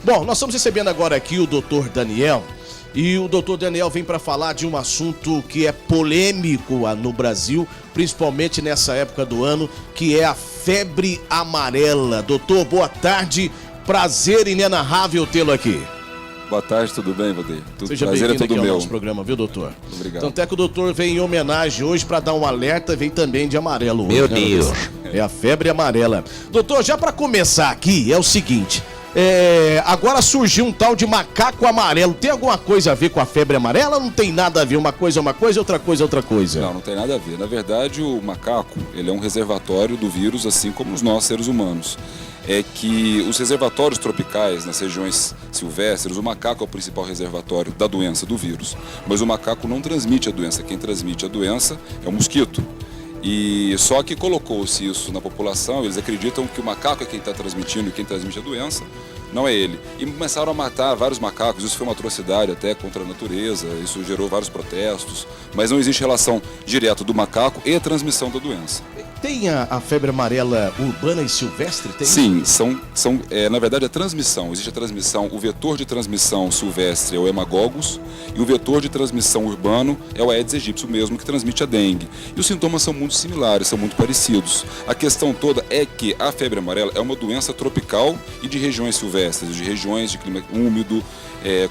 Bom, nós estamos recebendo agora aqui o Dr. Daniel. E o Dr. Daniel vem para falar de um assunto que é polêmico no Brasil, principalmente nessa época do ano, que é a febre amarela. Doutor, boa tarde. Prazer inenarrável tê-lo aqui. Boa tarde, tudo bem, Valdeir? Seja bem-vindo aqui ao nosso programa, viu, doutor? Obrigado. Tanto é que o doutor vem em homenagem hoje para dar um alerta, vem também de amarelo. Meu hoje, Deus. É a febre amarela. Doutor, já para começar aqui, é o seguinte... agora surgiu um tal de macaco amarelo. Tem alguma coisa a ver com a febre amarela ou não tem nada a ver? Uma coisa é uma coisa, outra coisa é outra coisa? Não tem nada a ver. Na verdade, o macaco, ele é um reservatório do vírus, assim como nós, seres humanos. É que os reservatórios tropicais, nas regiões silvestres, o macaco é o principal reservatório da doença, do vírus. Mas o macaco não transmite a doença. Quem transmite a doença é o mosquito. E só que colocou-se isso na população, eles acreditam que o macaco é quem está transmitindo e quem transmite a doença, não é ele. E começaram a matar vários macacos, isso foi uma atrocidade até contra a natureza, isso gerou vários protestos, mas não existe relação direta do macaco e a transmissão da doença. Tem a febre amarela urbana e silvestre? Tem? Sim, na verdade a transmissão, existe a transmissão, o vetor de transmissão silvestre é o hemagogos e o vetor de transmissão urbano é o Aedes aegypti, o mesmo que transmite a dengue. E os sintomas são muito similares, são muito parecidos. A questão toda é que a febre amarela é uma doença tropical e de regiões silvestres, de regiões de clima úmido,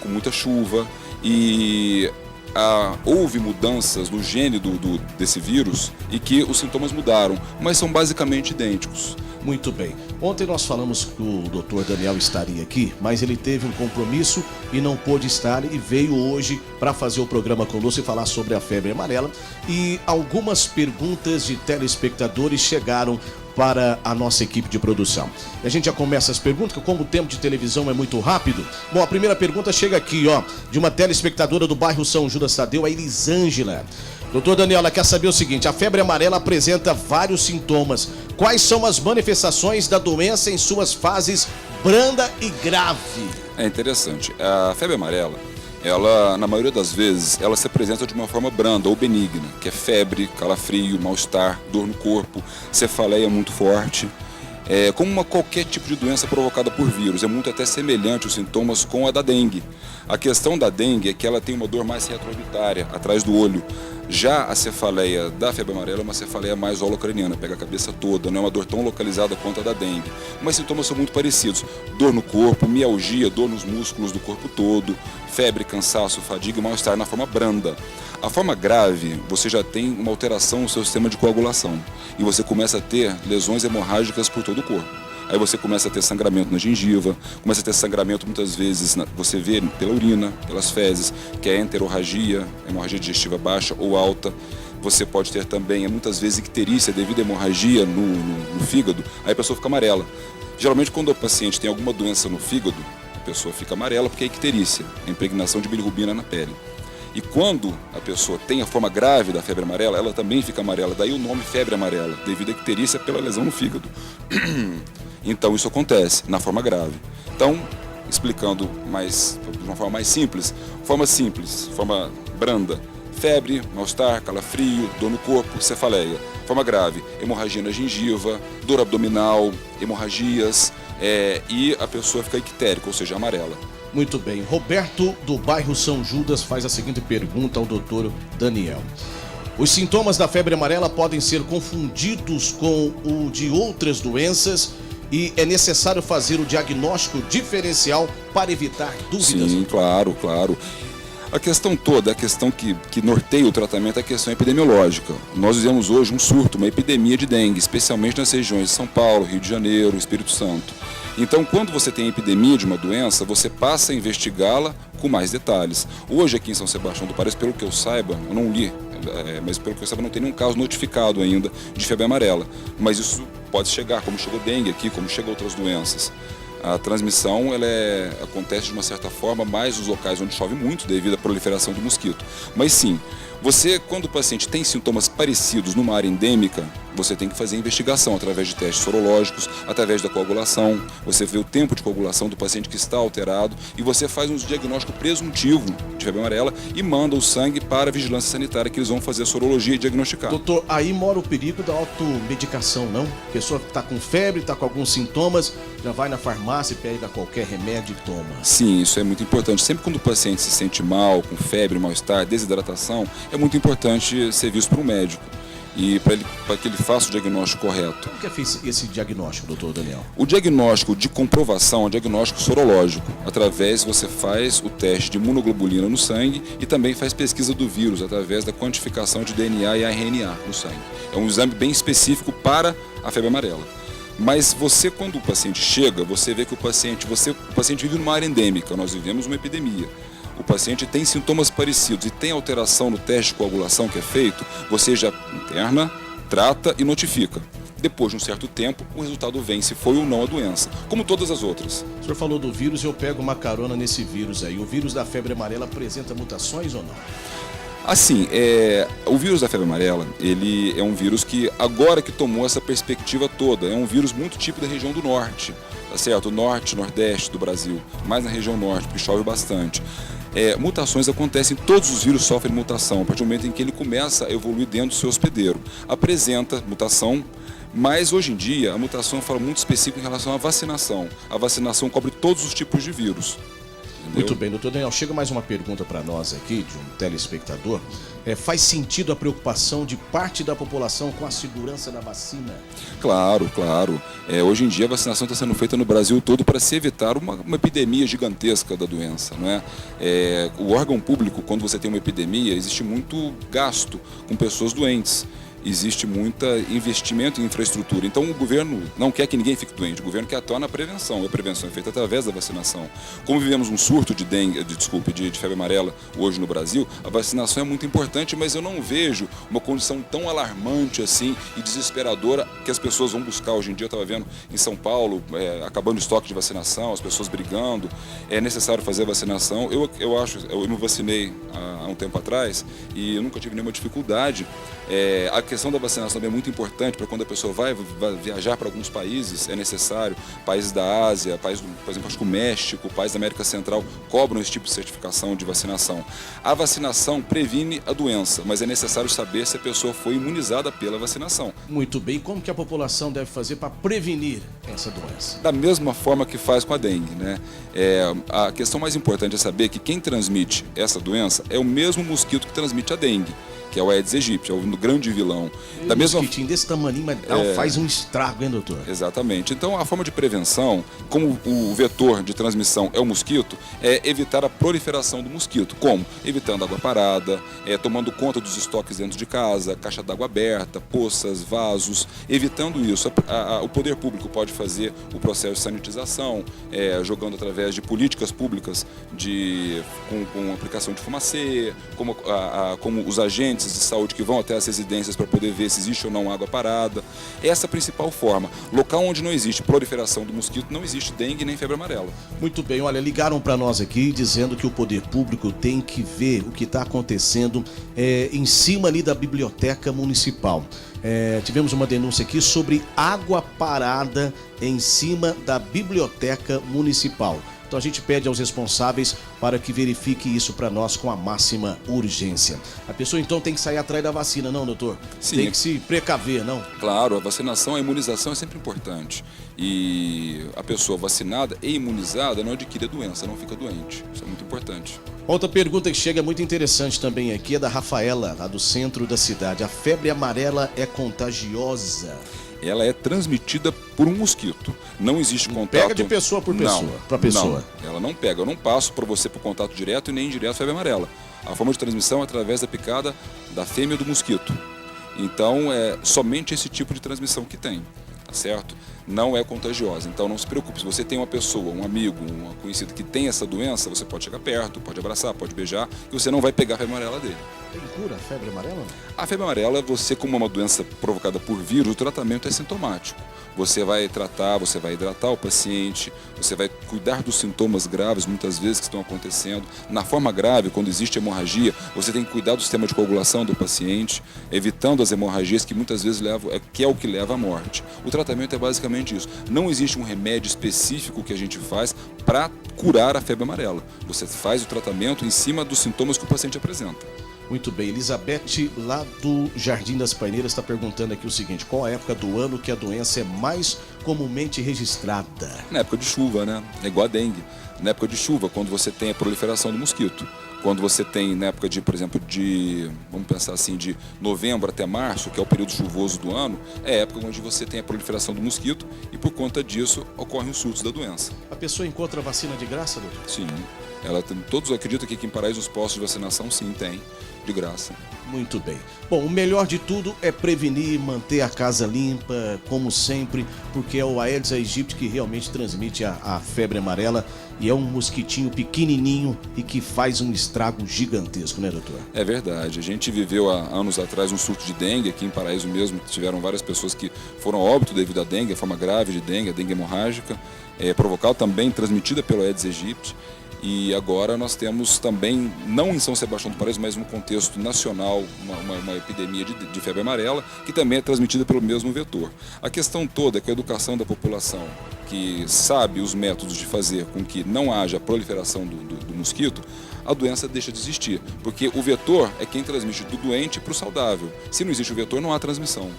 com muita chuva e... houve mudanças no gene desse vírus e que os sintomas mudaram, mas são basicamente idênticos. Muito bem. Ontem nós falamos que o Dr. Daniel estaria aqui, mas ele teve um compromisso e não pôde estar e veio hoje para fazer o programa conosco e falar sobre a febre amarela. E algumas perguntas de telespectadores chegaram para a nossa equipe de produção. E a gente já começa as perguntas, que como o tempo de televisão é muito rápido. Bom, a primeira pergunta chega aqui, de uma telespectadora do bairro São Judas Tadeu, a Elisângela. Doutor Daniel, ela quer saber o seguinte: a febre amarela apresenta vários sintomas. Quais são as manifestações da doença em suas fases branda e grave? É interessante. A febre amarela, ela, na maioria das vezes, ela se apresenta de uma forma branda ou benigna, que é febre, calafrio, mal-estar, dor no corpo, cefaleia muito forte. Como qualquer tipo de doença provocada por vírus, é muito até semelhante os sintomas com a da dengue. A questão da dengue é que ela tem uma dor mais retroorbitária, atrás do olho. Já a cefaleia da febre amarela é uma cefaleia mais holocraniana, pega a cabeça toda, não é uma dor tão localizada quanto a da dengue. Mas sintomas são muito parecidos: dor no corpo, mialgia, dor nos músculos do corpo todo, febre, cansaço, fadiga e mal-estar na forma branda. A forma grave, você já tem uma alteração no seu sistema de coagulação e você começa a ter lesões hemorrágicas por todo o corpo. Aí você começa a ter sangramento na gengiva, começa a ter sangramento muitas vezes, você vê pela urina, pelas fezes, que é enterorragia, hemorragia digestiva baixa ou alta. Você pode ter também, muitas vezes, icterícia devido à hemorragia no fígado, aí a pessoa fica amarela. Geralmente, quando o paciente tem alguma doença no fígado, a pessoa fica amarela porque é icterícia, a impregnação de bilirrubina na pele. E quando a pessoa tem a forma grave da febre amarela, ela também fica amarela, daí o nome febre amarela, devido à icterícia pela lesão no fígado. Então isso acontece na forma grave. Então, explicando de uma forma mais simples, forma branda, febre, mal-estar, calafrio, dor no corpo, cefaleia. Forma grave, hemorragia na gengiva, dor abdominal, hemorragias, e a pessoa fica ictérica, ou seja, amarela. Muito bem. Roberto, do bairro São Judas, faz a seguinte pergunta ao doutor Daniel. Os sintomas da febre amarela podem ser confundidos com o de outras doenças e é necessário fazer o diagnóstico diferencial para evitar dúvidas? Sim, claro. A questão toda, a questão que norteia o tratamento é a questão epidemiológica. Nós vivemos hoje um surto, uma epidemia de dengue, especialmente nas regiões de São Paulo, Rio de Janeiro, Espírito Santo. Então, quando você tem epidemia de uma doença, você passa a investigá-la com mais detalhes. Hoje, aqui em São Sebastião do Paraíso, pelo que eu saiba, eu não li, mas pelo que eu saiba, não tem nenhum caso notificado ainda de febre amarela. Mas isso pode chegar, como chegou dengue aqui, como chegam outras doenças. A transmissão acontece de uma certa forma mais nos locais onde chove muito devido à proliferação de mosquito. Mas sim, quando o paciente tem sintomas parecidos numa área endêmica, você tem que fazer investigação através de testes sorológicos, através da coagulação. Você vê o tempo de coagulação do paciente que está alterado e você faz um diagnóstico presuntivo de febre amarela e manda o sangue para a vigilância sanitária, que eles vão fazer a sorologia e diagnosticar. Doutor, aí mora o perigo da automedicação, não? A pessoa está com febre, está com alguns sintomas, já vai na farmácia e pega qualquer remédio e toma. Sim, isso é muito importante. Sempre quando o paciente se sente mal, com febre, mal-estar, desidratação, é muito importante ser visto por um médico. E para que ele faça o diagnóstico correto. Como que é feito esse diagnóstico, doutor Daniel? O diagnóstico de comprovação é o diagnóstico sorológico. Através, você faz o teste de imunoglobulina no sangue e também faz pesquisa do vírus, através da quantificação de DNA e RNA no sangue. É um exame bem específico para a febre amarela. Mas você, quando o paciente chega, você vê que o paciente vive numa área endêmica, nós vivemos uma epidemia. O paciente tem sintomas parecidos e tem alteração no teste de coagulação que é feito, você já interna, trata e notifica. Depois de um certo tempo, o resultado vem se foi ou não a doença, como todas as outras. O senhor falou do vírus e eu pego uma carona nesse vírus aí. O vírus da febre amarela apresenta mutações ou não? Assim, o vírus da febre amarela, ele é um vírus que, agora que tomou essa perspectiva toda, é um vírus muito típico da região do norte, tá certo? Norte, nordeste do Brasil, mais na região norte, porque chove bastante. Mutações acontecem, todos os vírus sofrem mutação, a partir do momento em que ele começa a evoluir dentro do seu hospedeiro. Apresenta mutação, mas hoje em dia a mutação fala muito específico em relação à vacinação. A vacinação cobre todos os tipos de vírus. Entendeu? Muito bem, doutor Daniel, chega mais uma pergunta para nós aqui, de um telespectador. Faz sentido a preocupação de parte da população com a segurança da vacina? Claro, claro. Hoje em dia a vacinação está sendo feita no Brasil todo para se evitar uma epidemia gigantesca da doença, não é? O órgão público, quando você tem uma epidemia, existe muito gasto com pessoas doentes. Existe muito investimento em infraestrutura. Então o governo não quer que ninguém fique doente, o governo quer atuar na prevenção. A prevenção é feita através da vacinação. Como vivemos um surto de febre amarela hoje no Brasil, a vacinação é muito importante, mas eu não vejo uma condição tão alarmante assim e desesperadora que as pessoas vão buscar. Hoje em dia eu estava vendo em São Paulo, acabando o estoque de vacinação, as pessoas brigando, é necessário fazer a vacinação. Eu me vacinei há um tempo atrás e eu nunca tive nenhuma dificuldade. A questão da vacinação é muito importante para quando a pessoa vai viajar para alguns países, é necessário. Países da Ásia, por exemplo, acho que o México, países da América Central cobram esse tipo de certificação de vacinação. A vacinação previne a doença, mas é necessário saber se a pessoa foi imunizada pela vacinação. Muito bem, como que a população deve fazer para prevenir essa doença? Da mesma forma que faz com a dengue, né? A questão mais importante é saber que quem transmite essa doença é o mesmo mosquito que transmite a dengue, que é o Aedes aegypti, é o grande vilão. Um mosquitinho desse tamanho, mas faz um estrago, hein, doutor? Exatamente. Então, a forma de prevenção, como o vetor de transmissão é o mosquito, é evitar a proliferação do mosquito. Como? Evitando água parada, tomando conta dos estoques dentro de casa, caixa d'água aberta, poças, vasos. Evitando isso, o poder público pode fazer o processo de sanitização, jogando através de políticas públicas com aplicação de fumacê, como os agentes de saúde que vão até as residências para poder ver se existe ou não água parada. Essa é a principal forma. Local onde não existe proliferação do mosquito, não existe dengue nem febre amarela. Muito bem, olha, ligaram para nós aqui dizendo que o poder público tem que ver o que está acontecendo em cima ali da biblioteca municipal. Tivemos uma denúncia aqui sobre água parada em cima da biblioteca municipal. Então a gente pede aos responsáveis para que verifique isso para nós com a máxima urgência. A pessoa então tem que sair atrás da vacina, não, doutor? Sim. Tem que se precaver, não? Claro, a vacinação, a imunização é sempre importante. E a pessoa vacinada e imunizada não adquire a doença, não fica doente. Isso é muito importante. Outra pergunta que chega muito interessante também aqui é da Rafaela, lá do centro da cidade. A febre amarela é contagiosa? Ela é transmitida por um mosquito. Não existe contato... Pega de pessoa por pessoa, para pessoa. Não, ela não pega. Eu não passo para você por contato direto e nem indireto febre amarela. A forma de transmissão é através da picada da fêmea do mosquito. Então, é somente esse tipo de transmissão que tem, tá certo? Não é contagiosa. Então, não se preocupe. Se você tem uma pessoa, um amigo, um conhecido que tem essa doença, você pode chegar perto, pode abraçar, pode beijar, e você não vai pegar a febre amarela dele. Tem cura a febre amarela? A febre amarela, você, como é uma doença provocada por vírus, o tratamento é sintomático. Você vai tratar, você vai hidratar o paciente, você vai cuidar dos sintomas graves, muitas vezes, que estão acontecendo. Na forma grave, quando existe hemorragia, você tem que cuidar do sistema de coagulação do paciente, evitando as hemorragias que muitas vezes que é o que leva à morte. O tratamento é basicamente isso. Não existe um remédio específico que a gente faz para curar a febre amarela. Você faz o tratamento em cima dos sintomas que o paciente apresenta. Muito bem, Elizabeth, lá do Jardim das Paineiras, está perguntando aqui o seguinte: qual a época do ano que a doença é mais comumente registrada? Na época de chuva, né? É igual a dengue. Na época de chuva, quando você tem a proliferação do mosquito. Quando você tem, na época de, por exemplo, vamos pensar assim, de novembro até março, que é o período chuvoso do ano, é a época onde você tem a proliferação do mosquito e, por conta disso, ocorrem os surtos da doença. A pessoa encontra a vacina de graça, doutor? Sim. Todos acreditam que aqui em Paraíso os postos de vacinação, sim, tem, de graça. Muito bem. Bom, o melhor de tudo é prevenir, manter a casa limpa, como sempre, porque é o Aedes aegypti que realmente transmite a febre amarela e é um mosquitinho pequenininho e que faz um estrago gigantesco, né, doutor? É verdade. A gente viveu há anos atrás um surto de dengue aqui em Paraíso mesmo. Tiveram várias pessoas que foram a óbito devido à dengue, a forma grave de dengue, a dengue hemorrágica, provocada também, transmitida pelo Aedes aegypti. E agora nós temos também, não em São Sebastião do Paraíso, mas no contexto nacional, uma epidemia de febre amarela, que também é transmitida pelo mesmo vetor. A questão toda é que a educação da população, que sabe os métodos de fazer com que não haja proliferação do mosquito, a doença deixa de existir. Porque o vetor é quem transmite do doente para o saudável. Se não existe o vetor, não há transmissão.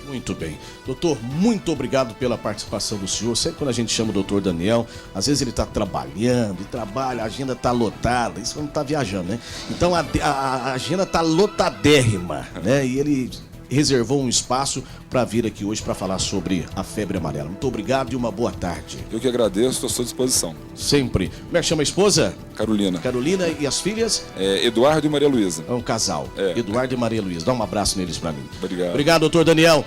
Muito bem. Doutor, muito obrigado pela participação do senhor. Sempre quando a gente chama o doutor Daniel, às vezes ele está trabalhando, a agenda está lotada, isso quando está viajando, né? Então a agenda está lotadérrima, né? E ele reservou um espaço para vir aqui hoje para falar sobre a febre amarela. Muito obrigado e uma boa tarde. Eu que agradeço, estou à sua disposição. Sempre. Como é que chama a esposa? Carolina. Carolina, e as filhas? Eduardo e Maria Luísa. É um casal. Eduardo e Maria Luísa. Dá um abraço neles para mim. Obrigado. Obrigado, doutor Daniel.